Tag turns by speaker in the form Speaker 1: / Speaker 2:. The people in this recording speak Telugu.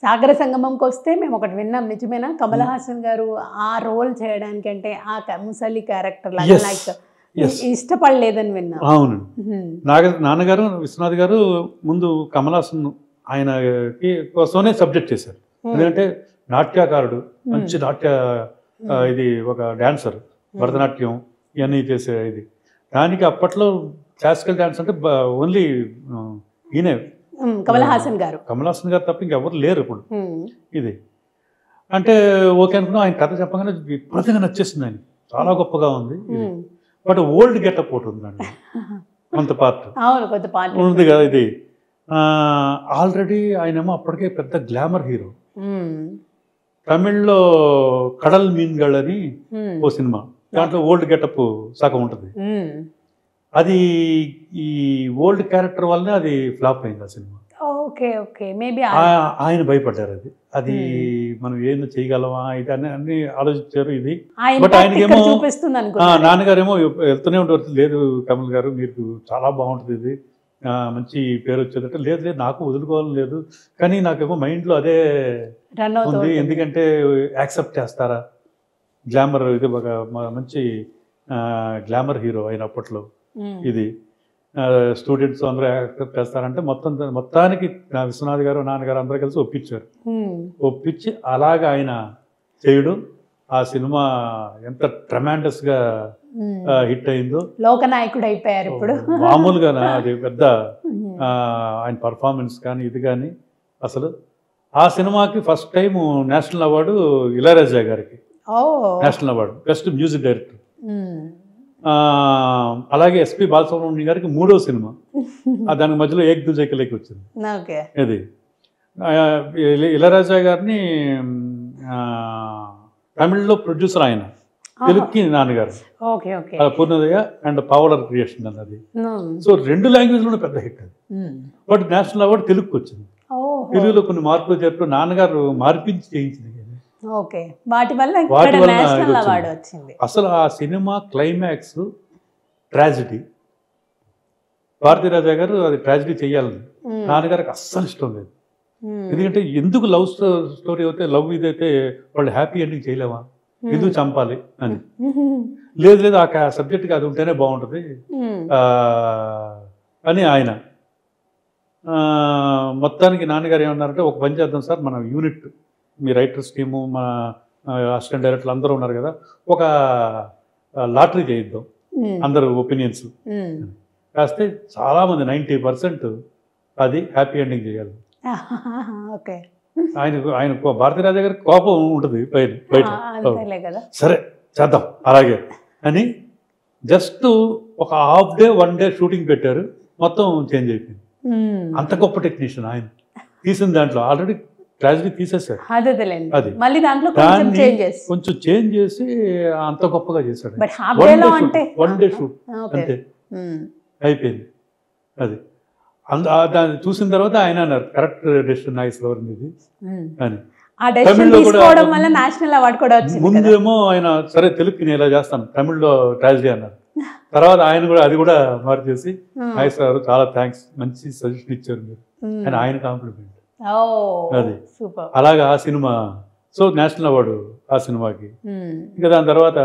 Speaker 1: సాగర సంగమంకి వస్తే మేము ఒకటి విన్నాం, నిజమేనా? కమల్ హాసన్ గారు ఆ రోల్ చేయడానికి అంటే ఆ ముసలి క్యారెక్టర్ లాగా లైక్ ఇష్టపడలేదని విన్నా.
Speaker 2: అవును. నాన్నగారు విశ్వనాథ్ గారు ముందు కమల్ హాసన్ ఆయనకి కోసమే సబ్జెక్ట్ చేశారు. ఎందుకంటే నాట్యకారుడు, మంచి నాట్య ఇది ఒక డాన్సర్, భరతనాట్యం ఇవన్నీ చేసే ఇది. దానికి అప్పట్లో క్లాసికల్ డాన్స్ అంటే ఓన్లీ ఈయనే
Speaker 1: కమల్ హాసన్ గారు
Speaker 2: తప్ప ఇంకెవరు లేరు ఇప్పుడు. ఇది అంటే ఓకే అనుకున్నా. ఆయన కథ చెప్పగానే విపరీతంగా నచ్చేసింది. ఆయన చాలా గొప్పగా ఉంది. బట్ ఓల్డ్ గెటప్ ఒకటి ఉందండి, కొంత పార్ట్ ఉంది కదా. ఇది ఆల్రెడీ ఆయనేమో అప్పటికే పెద్ద గ్లామర్ హీరో. తమిళ్లో కడల్ మీన్గళ్ అని ఓ సినిమా, దాంట్లో ఓల్డ్ గెటప్ సగం ఉంటుంది. అది ఈ ఓల్డ్ క్యారెక్టర్ వల్లనే అది ఫ్లాప్ అయింది ఆ సినిమా. ఆయన భయపడ్డారు. అది మనం ఏం చేయగలమా ఇది అన్ని ఆలోచించారు. ఇది బట్ ఆయనకేమో నాన్నగారేమో వెళ్తూనే ఉంటారు, లేదు కమల్ గారు మీకు చాలా బాగుంటుంది, ఇది మంచి పేరు వచ్చేదట. లేదు లేదు నాకు వదులుకోవాలని లేదు, కానీ నాకేమో మైండ్లో అదే ఉంది. ఎందుకంటే యాక్సెప్ట్ చేస్తారా గ్లామర్, ఇది ఒక మంచి గ్లామర్ హీరో అయిన అప్పట్లో. ఇది స్టూడెంట్స్ అందరూ యాక్సెప్ట్ చేస్తారంటే మొత్తానికి విశ్వనాథ్ గారు నాన్నగారు అందరూ కలిసి ఒప్పించి అలాగా ఆయన చేయడం. ఆ సినిమా ఎంత ట్రెమాండస్గా హిట్ అయిందో,
Speaker 1: లోకనాయకుడు అయిపోయారు ఇప్పుడు.
Speaker 2: మామూలుగానా అది పెద్ద ఆయన పర్ఫార్మెన్స్ కానీ ఇది కానీ. అసలు ఆ సినిమాకి first time national award Ilaiyaraaja గారికి, national award best music director. అలాగే ఎస్పి బాలసుబ్రహ్మణ్యం గారికి 3వ సినిమా, దాని మధ్యలో ఏక్ దుజే కే లేకి వచ్చింది. ఇది ఇళయరాజా గారిని తమిళ్లో ప్రొడ్యూసర్ ఆయన, తెలుగుకి నాన్నగారు పూర్ణోదయ అండ్ పవలర్ క్రియేషన్ అన్నది. సో 2 లాంగ్వేజ్లోనే పెద్ద హిట్ అది. బట్ నేషనల్ అవార్డు తెలుగుకి వచ్చింది. తెలుగులో కొన్ని మార్పులు చెప్పి నాన్నగారు మార్పించి చేయించింది. అసలు ఆ సినిమా క్లైమాక్స్ ట్రాజిడీ. భారతీరాజా గారు అది ట్రాజిడీ చెయ్యాలని నాన్నగారికి అస్సలు ఇష్టం లేదు. ఎందుకంటే ఎందుకు లవ్ స్టోరీ అయితే, లవ్ ఇదైతే వాళ్ళు హ్యాపీ ఎండింగ్ చేయలేమా, ఎందుకు చంపాలి అని. లేదు లేదు ఆ సబ్జెక్ట్కి అది ఉంటేనే బాగుంటుంది అని ఆయన. మొత్తానికి నాన్నగారు ఏమన్నారంటే, ఒక పని చేద్దాం సార్, మన యూనిట్, మీ రైటర్స్ టీము, మన అసిస్టెంట్ డైరెక్టర్లు అందరూ ఉన్నారు కదా, ఒక లాటరీ చేయిద్దాం అందరు ఒపీనియన్స్ కాస్తే. చాలామంది 90% అది హ్యాపీ ఎండింగ్ చేయాలి. ఆయన భారతీరాజా గారికి కోపం ఉంటుంది బయట. సరే చేద్దాం అలాగే అని జస్ట్ ఒక హాఫ్ డే 1 డే షూటింగ్ పెట్టారు, మొత్తం చేంజ్ అయిపోయింది. అంత గొప్ప టెక్నీషియన్ ఆయన. తీసిన దాంట్లో ఆల్రెడీ ట్రాజడీ తీసేశారు, అది కొంచెం చేంజ్ చేసి అంత గొప్పగా చేశాడు. 1 డే షూట్ అంతే అయిపోయింది. అది దాన్ని చూసిన తర్వాత ఆయన అన్నారు, కరెక్ట్ డెసిషన్ నాగేశ్వరరావు ఇది అని. తమిళ్లో కూడా ముందేమో ఆయన సరే తెలుగుకి నేను ఇలా చేస్తాను, తమిళ్లో ట్రాజడీ అన్నారు. తర్వాత ఆయన కూడా అది కూడా మార్చేసి, నాగేశ్వరరావు చాలా థ్యాంక్స్, మంచి సజెషన్ ఇచ్చారు మీరు అని ఆయన కాంప్లిమెంట్. అది అలాగా ఆ సినిమా. సో నేషనల్ అవార్డు ఆ సినిమాకి. ఇంకా దాని తర్వాత